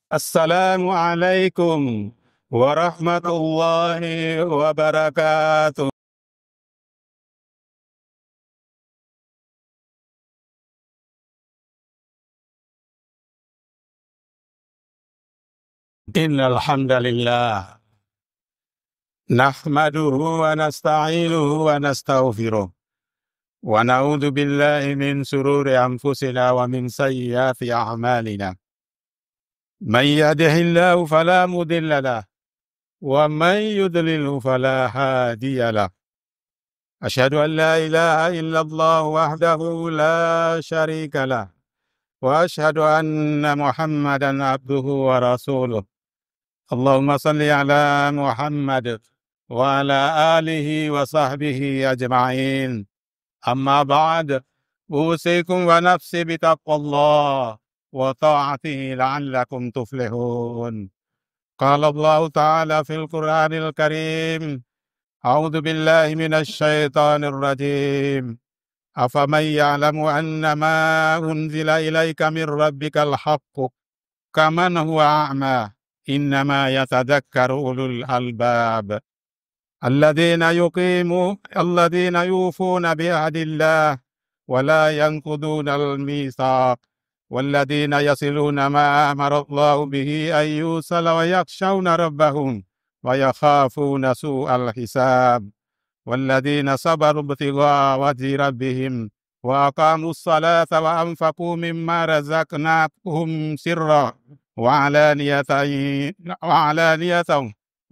Assalamualaikum warahmatullahi wabarakatuh. Innal hamdalillah nahmaduhu wa nasta'inuhu wa nastaghfiruh wa na'udzu billahi min shururi anfusina wa min sayyiati a'malina. Man yahdihillahu fala mudilla lahu wa man yudlilhu fala hadiya lahu. Asyhadu an la ilaha illallah wahdahu la syarika lahu wa asyhadu anna Muhammadan abduhu wa rasuluh. Allahumma salli ala Muhammad wa ala alihi wa sahbihi ajma'in. Amma ba'd, usikum wa nafsi bitaqwallah wa ta'atihi la'allakum tuflihun. Qala Allah ta'ala fil Qur'anil Karim, a'udzu billahi minasy syaithanir rajim. Afaman ya'lamu annama unzila ilaika mir rabbikal haqqu kaman huwa a'ma. Innama yatadzakkaru ulul albab. Alladzina yufuna bi'ahdillah wa la yanqudunal mitsaq. Walladzina yasiluna ma amara Allahu bihi an yusala wa yakhshawna rabbahum wa yakhafuna su'al hisab. Walladzina sabaru ibtigha'a wajhi rabbihim wa aqamus salata wa anfaqu mimma razaqnahum sirra wa alaniyatan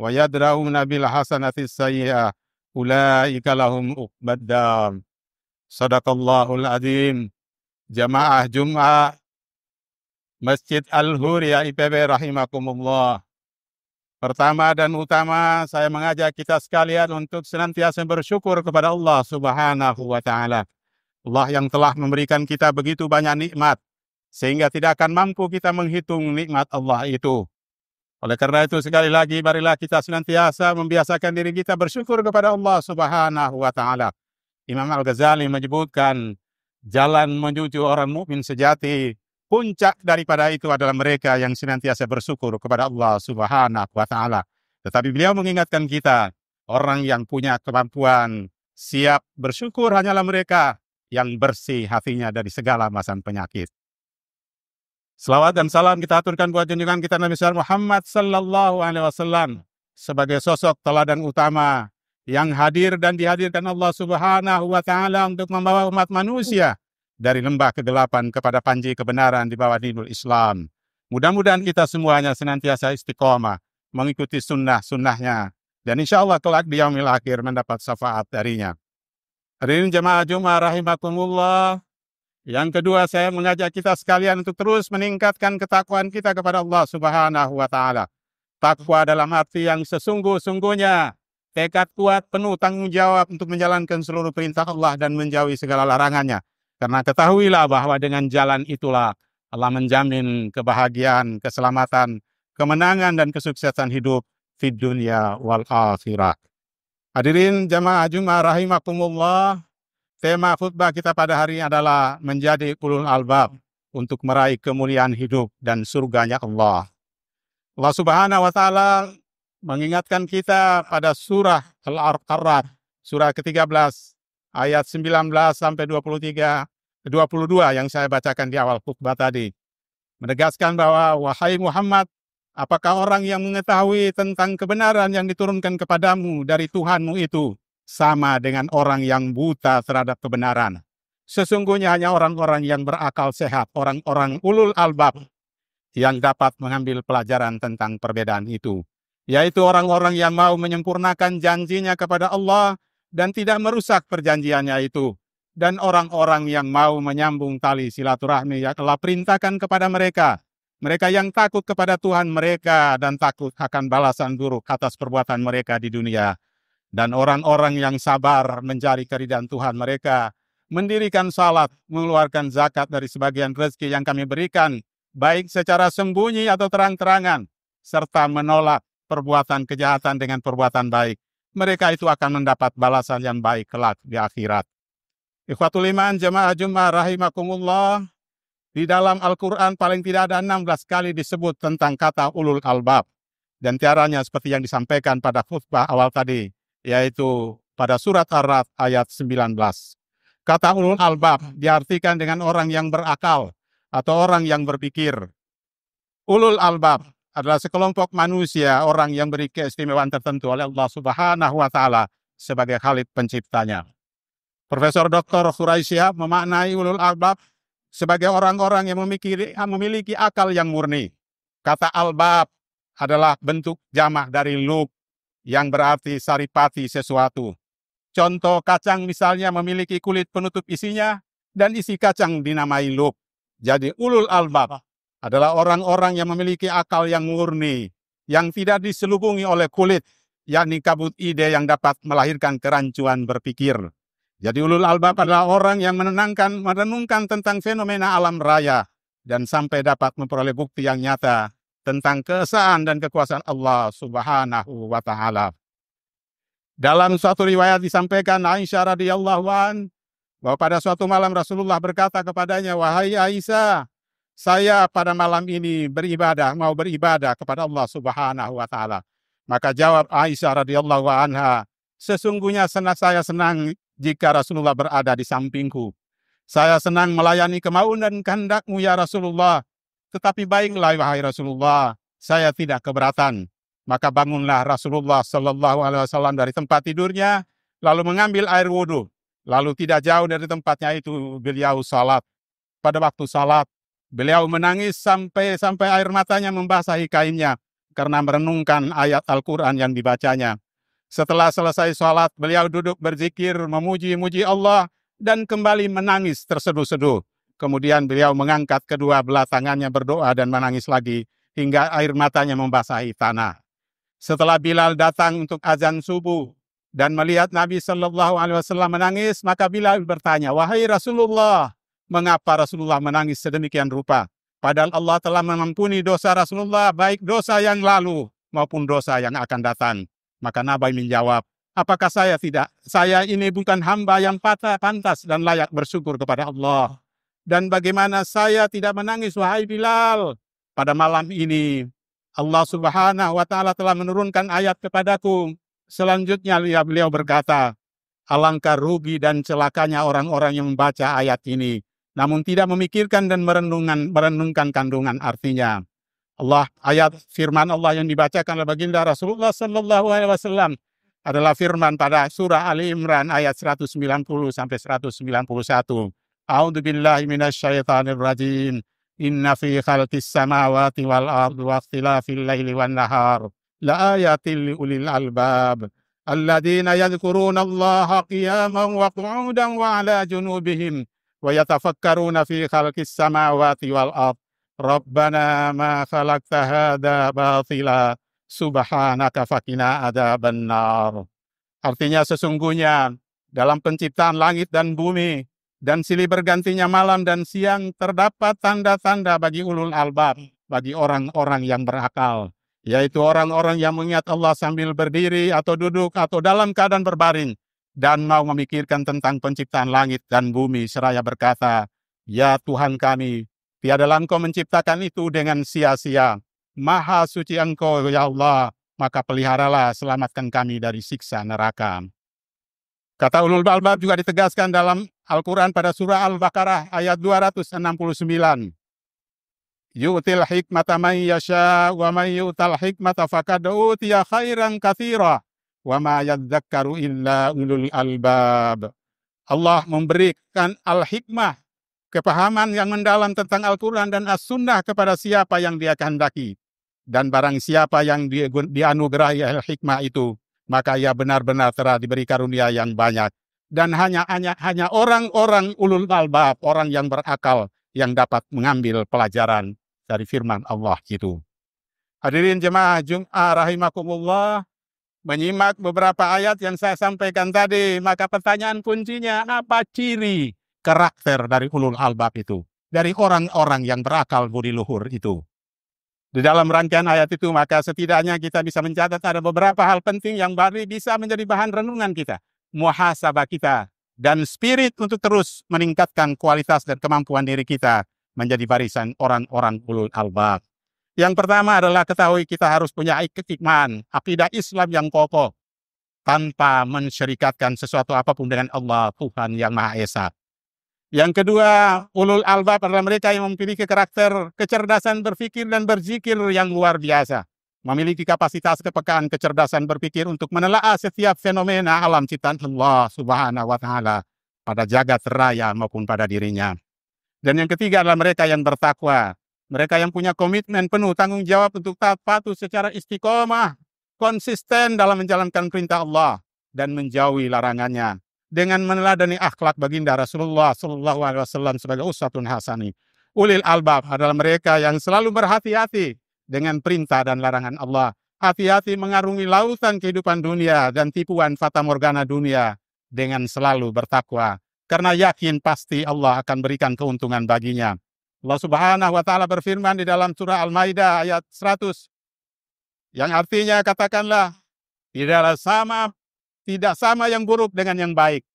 wa yadra'una bil hasanati sayyi'ah ulaika lahum uqbad dar. Sadaqallahul azim. Jamaah Jumat Masjid Al-Huriyah IPB rahimakumullah. Pertama dan utama saya mengajak kita sekalian untuk senantiasa bersyukur kepada Allah Subhanahu wa taala. Allah yang telah memberikan kita begitu banyak nikmat sehingga tidak akan mampu kita menghitung nikmat Allah itu. Oleh karena itu sekali lagi marilah kita senantiasa membiasakan diri kita bersyukur kepada Allah Subhanahu wa taala. Imam Al-Ghazali menyebutkan jalan menuju orang mukmin sejati, puncak daripada itu adalah mereka yang senantiasa bersyukur kepada Allah Subhanahu wa taala. Tetapi beliau mengingatkan kita, orang yang punya kemampuan siap bersyukur hanyalah mereka yang bersih hatinya dari segala macam penyakit. Selawat dan salam kita aturkan buat junjungan kita Nabi Muhammad sallallahu alaihi wasallam sebagai sosok teladan utama yang hadir dan dihadirkan Allah Subhanahu wa taala untuk membawa umat manusia dari lembah kegelapan kepada panji kebenaran di bawah dinul Islam. Mudah-mudahan kita semuanya senantiasa istiqomah mengikuti sunnah-sunnahnya dan insya Allah kelak di yaumil akhir mendapat syafaat darinya. Hadirin jemaah Jumat rahimakumullah. Yang kedua, saya mengajak kita sekalian untuk terus meningkatkan ketakwaan kita kepada Allah Subhanahu wa taala. Takwa dalam arti yang sesungguh-sungguhnya, tekad kuat penuh tanggung jawab untuk menjalankan seluruh perintah Allah dan menjauhi segala larangannya. Karena ketahuilah bahwa dengan jalan itulah Allah menjamin kebahagiaan, keselamatan, kemenangan dan kesuksesan hidup di dunia wal akhirah. Hadirin jamaah Jumat rahimakumullah. Tema khutbah kita pada hari ini adalah menjadi ulul albab untuk meraih kemuliaan hidup dan surganya Allah. Allah Subhanahu wa taala mengingatkan kita pada surah Al-A'raf, surah ke-13 ayat 19 sampai 22 yang saya bacakan di awal khutbah tadi. Menegaskan bahwa wahai Muhammad, apakah orang yang mengetahui tentang kebenaran yang diturunkan kepadamu dari Tuhanmu itu sama dengan orang yang buta terhadap kebenaran? Sesungguhnya hanya orang-orang yang berakal sehat, orang-orang ulul albab yang dapat mengambil pelajaran tentang perbedaan itu, yaitu orang-orang yang mau menyempurnakan janjinya kepada Allah dan tidak merusak perjanjiannya itu, dan orang-orang yang mau menyambung tali silaturahmi yang Allah perintahkan kepada mereka, mereka yang takut kepada Tuhan mereka dan takut akan balasan buruk atas perbuatan mereka di dunia. Dan orang-orang yang sabar mencari keridhaan Tuhan mereka, mendirikan salat, mengeluarkan zakat dari sebagian rezeki yang kami berikan, baik secara sembunyi atau terang-terangan, serta menolak perbuatan kejahatan dengan perbuatan baik. Mereka itu akan mendapat balasan yang baik kelak di akhirat. Ikhwatul iman jamaah Jumat rahimakumullah. Di dalam Al-Quran paling tidak ada 16 kali disebut tentang kata ulul albab. Dan tiaranya seperti yang disampaikan pada khutbah awal tadi, yaitu pada surat Ar-Ra'd ayat 19. Kata ulul albab diartikan dengan orang yang berakal atau orang yang berpikir. Ulul albab adalah sekelompok manusia, orang yang beri keistimewaan tertentu oleh Allah Subhanahu wa Ta'ala sebagai Khalik penciptanya. Profesor Dr. Khuraisyah memaknai ulul albab sebagai orang-orang yang memiliki akal yang murni. Kata albab adalah bentuk jamak dari lub yang berarti saripati sesuatu. Contoh kacang misalnya memiliki kulit penutup isinya dan isi kacang dinamai lub. Jadi ulul albab adalah orang-orang yang memiliki akal yang murni, yang tidak diselubungi oleh kulit, yakni kabut ide yang dapat melahirkan kerancuan berpikir. Jadi ulul albab adalah orang yang merenungkan tentang fenomena alam raya dan sampai dapat memperoleh bukti yang nyata tentang keesaan dan kekuasaan Allah Subhanahu wa Ta'ala. Dalam suatu riwayat disampaikan Aisyah radhiyallahu an bahwa pada suatu malam Rasulullah berkata kepadanya, "Wahai Aisyah, saya pada malam ini mau beribadah kepada Allah Subhanahu wa Ta'ala." Maka jawab Aisyah radhiyallahu anha, "Sesungguhnya saya senang jika Rasulullah berada di sampingku. Saya senang melayani kemauan dan kehendakmu ya Rasulullah. Tetapi baiklah wahai Rasulullah, saya tidak keberatan." Maka bangunlah Rasulullah Sallallahu Alaihi Wasallam dari tempat tidurnya, lalu mengambil air wudhu. Lalu tidak jauh dari tempatnya itu beliau salat. Pada waktu salat, beliau menangis sampai air matanya membasahi kainnya karena merenungkan ayat Al-Quran yang dibacanya. Setelah selesai sholat, beliau duduk berzikir, memuji-muji Allah, dan kembali menangis terseduh-seduh. Kemudian beliau mengangkat kedua belah tangannya berdoa dan menangis lagi, hingga air matanya membasahi tanah. Setelah Bilal datang untuk azan subuh, dan melihat Nabi Shallallahu Alaihi Wasallam menangis, maka Bilal bertanya, "Wahai Rasulullah, mengapa Rasulullah menangis sedemikian rupa? Padahal Allah telah mengampuni dosa Rasulullah, baik dosa yang lalu maupun dosa yang akan datang." Maka Nabi menjawab, "Apakah saya ini bukan hamba yang pantas dan layak bersyukur kepada Allah? Dan bagaimana saya tidak menangis, wahai Bilal? Pada malam ini, Allah Subhanahu wa Ta'ala telah menurunkan ayat kepadaku." Selanjutnya beliau berkata, "Alangkah rugi dan celakanya orang-orang yang membaca ayat ini, namun tidak memikirkan dan merenungkan kandungan artinya." Ayat firman Allah yang dibacakan oleh baginda Rasulullah Sallallahu Alaihi Wasallam adalah firman pada surah Ali Imran ayat 190 sampai 191. A'udzu billahi minasyaitonir rajim. Inna fi khalqis samawati wal ardi wa ikhtilafil laili wan nahar la ayatil liulil albab alladzina yadhkuruna Allaha qiyaman wa qu'udan wa 'ala junubihim wa yatafakkaruna fi khalqis samawati wal ardi Rabbana ma khalaqta hadza batila subhanaka faqina adzabannar. Artinya sesungguhnya dalam penciptaan langit dan bumi dan silih bergantinya malam dan siang terdapat tanda-tanda bagi ulul albab, bagi orang-orang yang berakal, yaitu orang-orang yang mengingat Allah sambil berdiri atau duduk atau dalam keadaan berbaring dan mau memikirkan tentang penciptaan langit dan bumi seraya berkata, "Ya Tuhan kami, tiadalah Engkau menciptakan itu dengan sia-sia. Maha suci Engkau, ya Allah, maka peliharalah, selamatkan kami dari siksa neraka." Kata ulul albab juga ditegaskan dalam Al-Quran pada surah Al-Baqarah ayat 269. Yu'til hikmata man yasha wa man yu'tal hikmata faqad utiya khairan katsira wa ma yadzakkaru illa ulul albab. Allah memberikan al-hikmah, kepahaman yang mendalam tentang Al-Quran dan As-Sunnah kepada siapa yang Dia kehendaki. Dan barang siapa yang dianugerahi al-hikmah itu, maka ia benar-benar telah diberi karunia yang banyak. Dan hanya orang-orang ulul albab, orang yang berakal, yang dapat mengambil pelajaran dari firman Allah itu. Hadirin jemaah Jum'ah rahimakumullah, menyimak beberapa ayat yang saya sampaikan tadi, maka pertanyaan kuncinya, apa ciri karakter dari ulul albab itu? Dari orang-orang yang berakal budi luhur itu. Di dalam rangkaian ayat itu, maka setidaknya kita bisa mencatat ada beberapa hal penting yang bisa menjadi bahan renungan kita, muhasabah kita, dan spirit untuk terus meningkatkan kualitas dan kemampuan diri kita menjadi barisan orang-orang ulul albab. Yang pertama adalah ketahui kita harus punya iman, akidah Islam yang kokoh, tanpa mensyirikatkan sesuatu apapun dengan Allah, Tuhan yang Maha Esa. Yang kedua, ulul albab adalah mereka yang memiliki karakter kecerdasan berpikir dan berzikir yang luar biasa. Memiliki kapasitas kepekaan kecerdasan berpikir untuk menelaah setiap fenomena alam ciptaan Allah Subhanahu wa Ta'ala pada jagat raya maupun pada dirinya. Dan yang ketiga adalah mereka yang bertakwa. Mereka yang punya komitmen penuh tanggung jawab untuk taat patuh secara istiqomah, konsisten dalam menjalankan perintah Allah dan menjauhi larangannya, dengan meneladani akhlak baginda Rasulullah SAW sebagai uswatun hasanah. Ulil albab adalah mereka yang selalu berhati-hati dengan perintah dan larangan Allah. Hati-hati mengarungi lautan kehidupan dunia dan tipuan fata morgana dunia dengan selalu bertakwa. Karena yakin pasti Allah akan berikan keuntungan baginya. Allah Subhanahu wa Ta'ala berfirman di dalam surah Al-Maidah ayat 100, yang artinya katakanlah, tidak sama yang buruk dengan yang baik,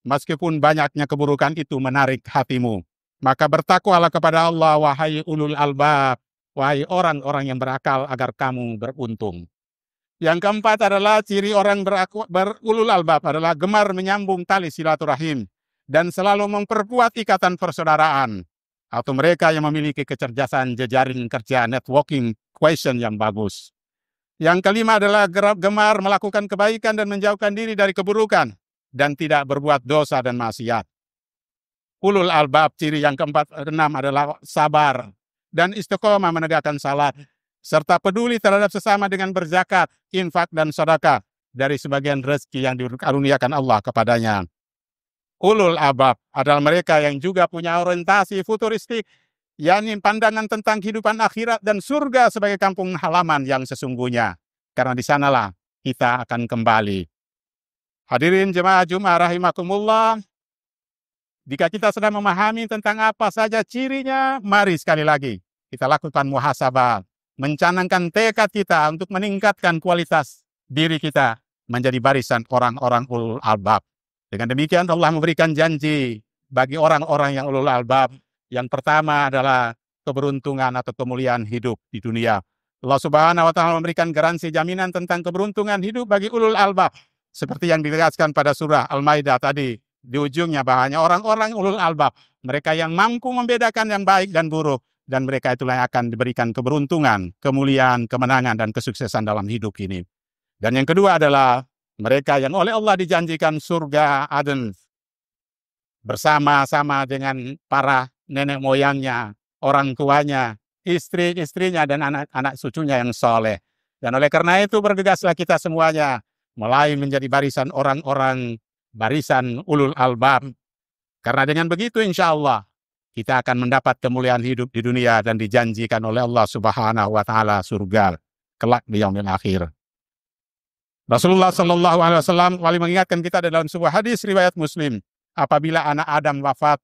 meskipun banyaknya keburukan itu menarik hatimu. Maka bertakwalah kepada Allah, wahai ulul albab, wahai orang-orang yang berakal, agar kamu beruntung. Yang keempat adalah ciri orang berulul albab adalah gemar menyambung tali silaturahim dan selalu memperkuat ikatan persaudaraan, atau mereka yang memiliki kecerdasan jejaring kerja networking question yang bagus. Yang kelima adalah gemar melakukan kebaikan dan menjauhkan diri dari keburukan dan tidak berbuat dosa dan maksiat. Ulul albab ciri yang keenam adalah sabar dan istiqomah menegakkan salat, serta peduli terhadap sesama dengan berzakat, infak dan sedekah dari sebagian rezeki yang dikaruniakan Allah kepadanya. Ulul albab adalah mereka yang juga punya orientasi futuristik, yakni pandangan tentang kehidupan akhirat dan surga sebagai kampung halaman yang sesungguhnya. Karena di sanalah kita akan kembali. Hadirin jemaah Jumat rahimakumullah, jika kita sudah memahami tentang apa saja cirinya, mari sekali lagi kita lakukan muhasabah, mencanangkan tekad kita untuk meningkatkan kualitas diri kita menjadi barisan orang-orang ulul albab. Dengan demikian Allah memberikan janji bagi orang-orang yang ulul albab. Yang pertama adalah keberuntungan atau kemuliaan hidup di dunia. Allah Subhanahu wa Ta'ala memberikan garansi jaminan tentang keberuntungan hidup bagi ulul albab, seperti yang ditegaskan pada surah Al-Maidah tadi di ujungnya, bahwa orang-orang ulul albab, mereka yang mampu membedakan yang baik dan buruk, dan mereka itulah yang akan diberikan keberuntungan, kemuliaan, kemenangan dan kesuksesan dalam hidup ini. Dan yang kedua adalah mereka yang oleh Allah dijanjikan surga Aden bersama-sama dengan para nenek moyangnya, orang tuanya, istri-istrinya, dan anak-anak cucunya yang soleh. Dan oleh karena itu bergegaslah kita semuanya mulai menjadi barisan orang-orang, barisan ulul albab. Karena dengan begitu insya Allah kita akan mendapat kemuliaan hidup di dunia dan dijanjikan oleh Allah Subhanahu wa Ta'ala surga kelak di yaumil akhir. Rasulullah Shallallahu Alaihi Wasallam mengingatkan kita dalam sebuah hadis riwayat Muslim, apabila anak Adam wafat,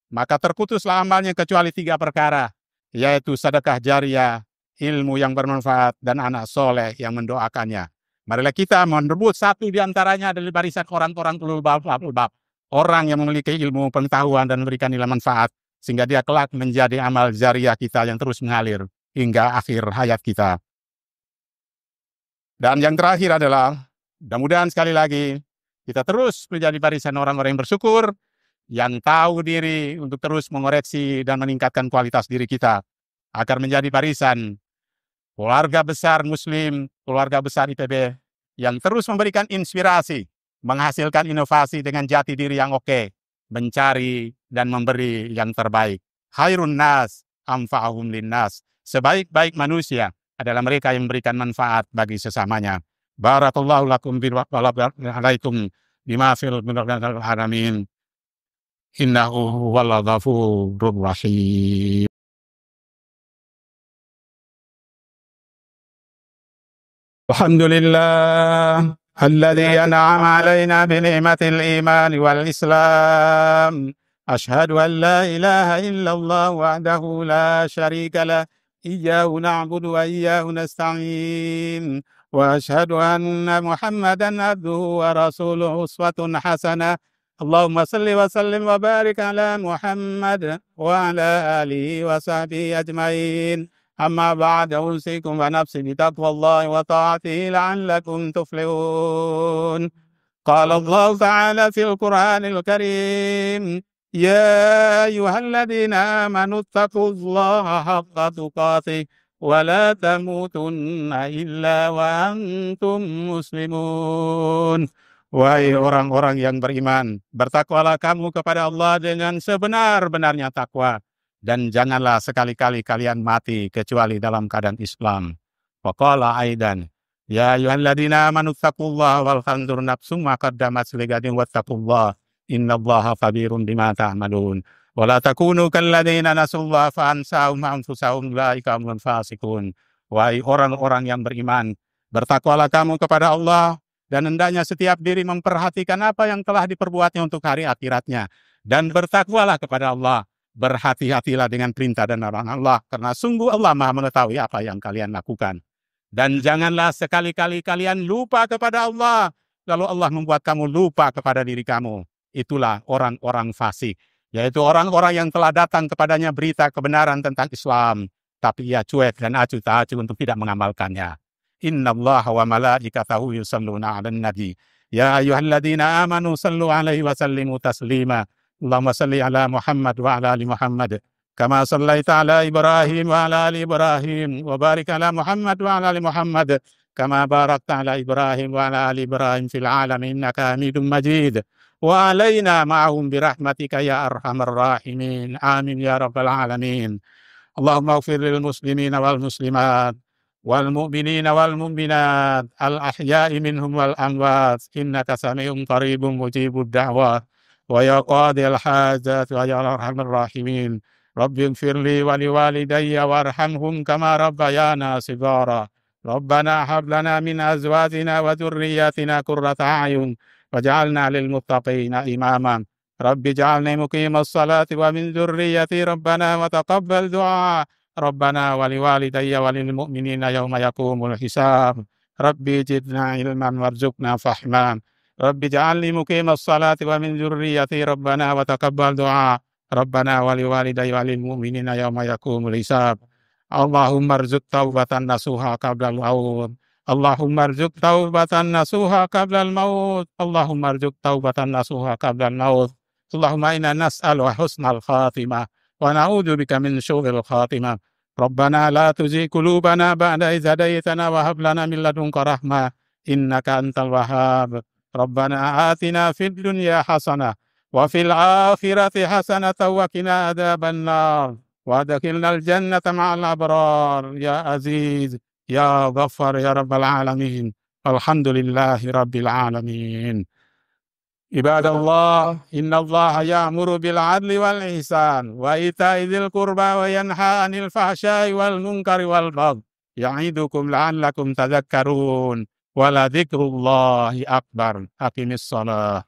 maka terputuslah amalnya kecuali 3 perkara, yaitu sedekah jariah, ilmu yang bermanfaat, dan anak soleh yang mendoakannya. Marilah kita merebut satu di antaranya dari barisan orang-orang ulul albab, orang yang memiliki ilmu pengetahuan dan memberikan nilai manfaat, sehingga dia kelak menjadi amal jariah kita yang terus mengalir hingga akhir hayat kita. Dan yang terakhir adalah, mudah-mudahan sekali lagi kita terus menjadi barisan orang-orang yang bersyukur, yang tahu diri untuk terus mengoreksi dan meningkatkan kualitas diri kita, agar menjadi barisan keluarga besar Muslim, keluarga besar IPB, yang terus memberikan inspirasi, menghasilkan inovasi dengan jati diri yang oke, mencari dan memberi yang terbaik. Khairun nas, amfa'ahum linnas. Sebaik-baik manusia adalah mereka yang memberikan manfaat bagi sesamanya. Barakallahu lakum alaikum bima fil alamin. Innahu huwal ghafurur rahim. Alhamdulillah alladzi an'ama alaina bi ni'matil iman wal islam. Ashhadu an la ilaha illallah wahdahu la syarika lah. Iyyahu na'budu wa iyyahu nasta'in. Wa ashhadu anna Muhammadan abduhu wa rasuluhu uswatun hasanah. Allahumma salli wa sallim wa barik ala Muhammad wa ala alihi wa sahbihi ajmain. Amma ba'd, usikum wa nafsi bi taqwallahi wa ta'atihi la'allakum tuflihun. Qala Allah ta'ala fil Qur'anil Karim, ya ayyuhalladzina amanu taqullaha haqqa tuqatih wa la tamutunna illa wa antum muslimun. Wahai orang-orang yang beriman, bertakwalah kamu kepada Allah dengan sebenar-benarnya takwa, dan janganlah sekali-kali kalian mati kecuali dalam keadaan Islam. Wa qala aidan, ya ayyuhalladzina amanu taqullaha wal tanzur nafsum ma qaddamat lighadin wattaqullaha innallaha khabirun bima ta'malun. Wa la takunu kalladzina nasullaha fa ansahum anfusahum ulaika humul fasiqun. Wahai orang-orang yang beriman, bertakwalah kamu kepada Allah, dan hendaknya setiap diri memperhatikan apa yang telah diperbuatnya untuk hari akhiratnya. Dan bertakwalah kepada Allah. Berhati-hatilah dengan perintah dan larangan Allah, karena sungguh Allah Maha mengetahui apa yang kalian lakukan. Dan janganlah sekali-kali kalian lupa kepada Allah, lalu Allah membuat kamu lupa kepada diri kamu. Itulah orang-orang fasik, yaitu orang-orang yang telah datang kepadanya berita kebenaran tentang Islam, tapi ia cuek dan acuh tak acuh untuk tidak mengamalkannya. Innallaha wa malaikatahu yusalluna 'alan nabi. Ya ayyuhalladzina amanu sallu 'alaihi wa sallimu taslima. Allahumma salli 'ala Muhammad wa 'ala ali Muhammad. Kama sallaita 'ala Ibrahim wa 'ala ali Ibrahim. Wa barik 'ala Muhammad wa 'ala ali Muhammad. Kama barakta 'ala Ibrahim wa 'ala ali Ibrahim fil 'alamin innaka Hamidum Majid. Wa 'alaina ma'ahum birahmatika ya arhamar rahimin. Amin ya rabbal alamin. Allahumma ighfir lil muslimina wal muslimat wal mu'minina wal mu'minat al ahya'i minhum wal amwat innaka sami'un qaribun mujibud da'wat wa ya qadil hajat wa ya arhamar rahimin. Rabbi ighfirli wa liwalidayya warhamhum kama rabbayana shighara. Rabbana hab lana min azwajina wa dhurriyyatina qurrata a'yun waj'alna lil muttaqina imama. Rabbi ij'alni muqimas salati wa min dhurriyyati rabbana wa taqabbal du'a. Rabbana wa liwalidayya wa lil mu'minina yawma yaqumul hisab. Rabbi zidna ilman warzuqna fahman. Rabbi ij'alni muqimas salati wa min dzurriyyati rabbana wa taqabbal du'a. Rabbana wa liwalidayya wa lil mu'minina yawma yaqumul hisab. Allahumma rzuq taubatan nasuha qabla al-maut. Allahumma rzuq taubatan nasuha qabla al-maut. Allahumma rzuq taubatan nasuha qabla al-maut. Allahumma inna nas'aluka husnal khatimah wa na'udzu bika min syurril khatimah. Rabbana la tuzigh qulubana ba'da idh hadaytana wa hab lana min ladunka rahmah innaka antal wahhab. Rabbana atina fid dunya hasanah wa fil akhirati hasanatan wa qina adzaban nar wa adkhilnal jannata ma'al abrar ya aziz ya ghaffar ya rabbal alamin. Alhamdulillahi rabbil alamin. Ibadallah, innallaha ya'muru bil 'adli wal ihsan wa ita'i dzil qurba wa yanha 'anil fahsya'i wal munkari wal baghi. Ya'idukum la'allakum tadhakkarun. Wa la dzikrullahi akbar. Aqimis shalah.